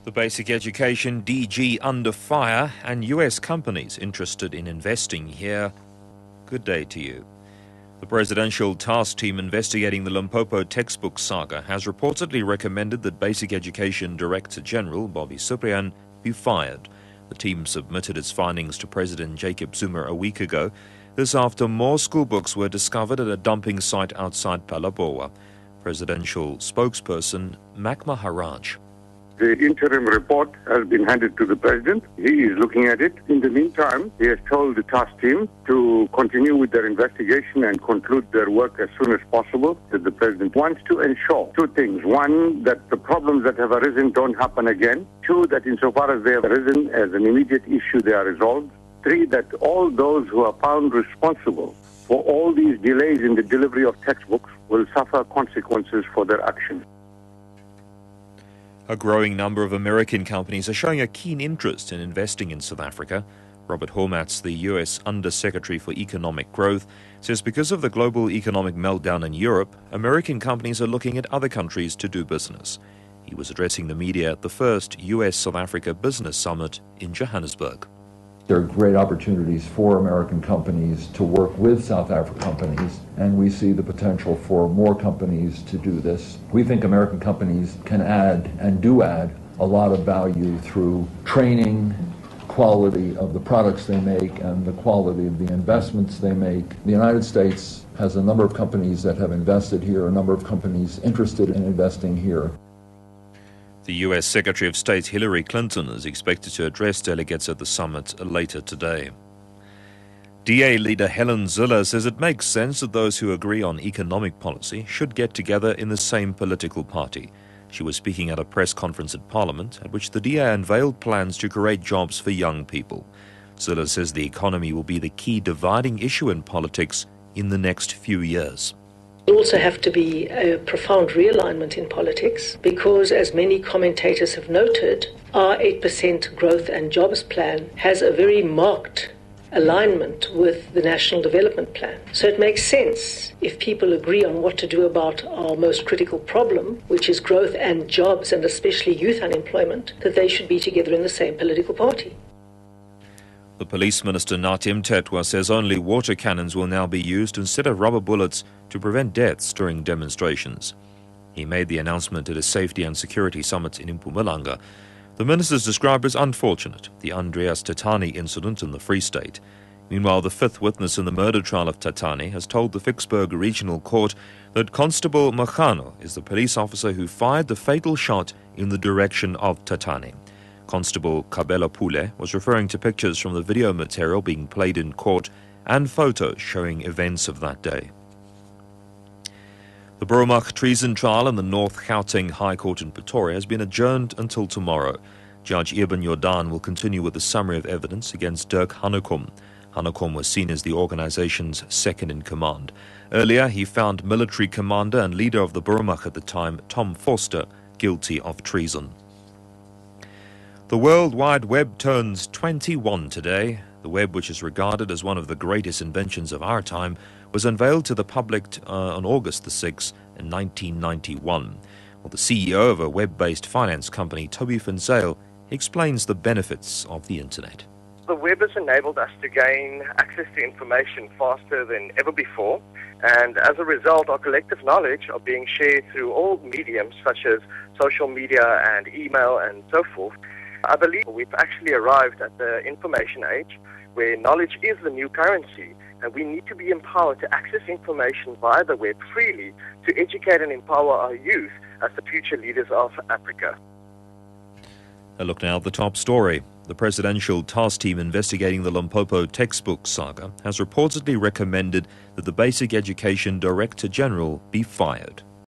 The Basic Education DG under fire and US companies interested in investing here. Good day to you. The Presidential Task Team investigating the Limpopo textbook saga has reportedly recommended that Basic Education Director General Bobby Soobrayan be fired. The team submitted its findings to President Jacob Zuma a week ago. This after more school books were discovered at a dumping site outside Palaboa. Presidential spokesperson Mac Maharaj. The interim report has been handed to the President. He is looking at it. In the meantime, he has told the task team to continue with their investigation and conclude their work as soon as possible. That the President wants to ensure two things. One, that the problems that have arisen don't happen again. Two, that insofar as they have arisen as an immediate issue, they are resolved. Three, that all those who are found responsible for all these delays in the delivery of textbooks will suffer consequences for their actions. A growing number of American companies are showing a keen interest in investing in South Africa. Robert Hormats, the U.S. Undersecretary for Economic Growth, says because of the global economic meltdown in Europe, American companies are looking at other countries to do business. He was addressing the media at the first U.S.-South Africa Business Summit in Johannesburg. There are great opportunities for American companies to work with South African companies, and we see the potential for more companies to do this. We think American companies can add, and do add, a lot of value through training, quality of the products they make, and the quality of the investments they make. The United States has a number of companies that have invested here, a number of companies interested in investing here. The U.S. Secretary of State Hillary Clinton is expected to address delegates at the summit later today. DA leader Helen Zille says it makes sense that those who agree on economic policy should get together in the same political party. She was speaking at a press conference at Parliament, at which the DA unveiled plans to create jobs for young people. Zille says the economy will be the key dividing issue in politics in the next few years. There also have to be a profound realignment in politics because, as many commentators have noted, our 8% growth and jobs plan has a very marked alignment with the National Development Plan. So it makes sense if people agree on what to do about our most critical problem, which is growth and jobs, and especially youth unemployment, that they should be together in the same political party. The Police Minister Nathi Mthethwa says only water cannons will now be used instead of rubber bullets to prevent deaths during demonstrations. He made the announcement at a safety and security summit in Mpumalanga. The ministers described as unfortunate the Andreas Tatani incident in the Free State. Meanwhile, the fifth witness in the murder trial of Tatani has told the Vicksburg Regional Court that Constable Magano is the police officer who fired the fatal shot in the direction of Tatani. Constable Kabela Pule was referring to pictures from the video material being played in court and photos showing events of that day. The Burumach treason trial in the North Gauteng High Court in Pretoria has been adjourned until tomorrow. Judge Eben Jordan will continue with the summary of evidence against Dirk Hanekom. Hanekom was seen as the organization's second-in-command. Earlier, he found military commander and leader of the Burumach at the time, Tom Forster, guilty of treason. The World Wide Web turns 21 today. The web, which is regarded as one of the greatest inventions of our time, was unveiled to the public on August the 6th in 1991. Well, the CEO of a web-based finance company, Toby van Zyl, explains the benefits of the Internet. The web has enabled us to gain access to information faster than ever before, and as a result, our collective knowledge are being shared through all mediums such as social media and email and so forth. I believe we've actually arrived at the information age where knowledge is the new currency, and we need to be empowered to access information via the web freely to educate and empower our youth as the future leaders of Africa. A look now at the top story. The Presidential Task Team investigating the Limpopo textbook saga has reportedly recommended that the Basic Education Director General be fired.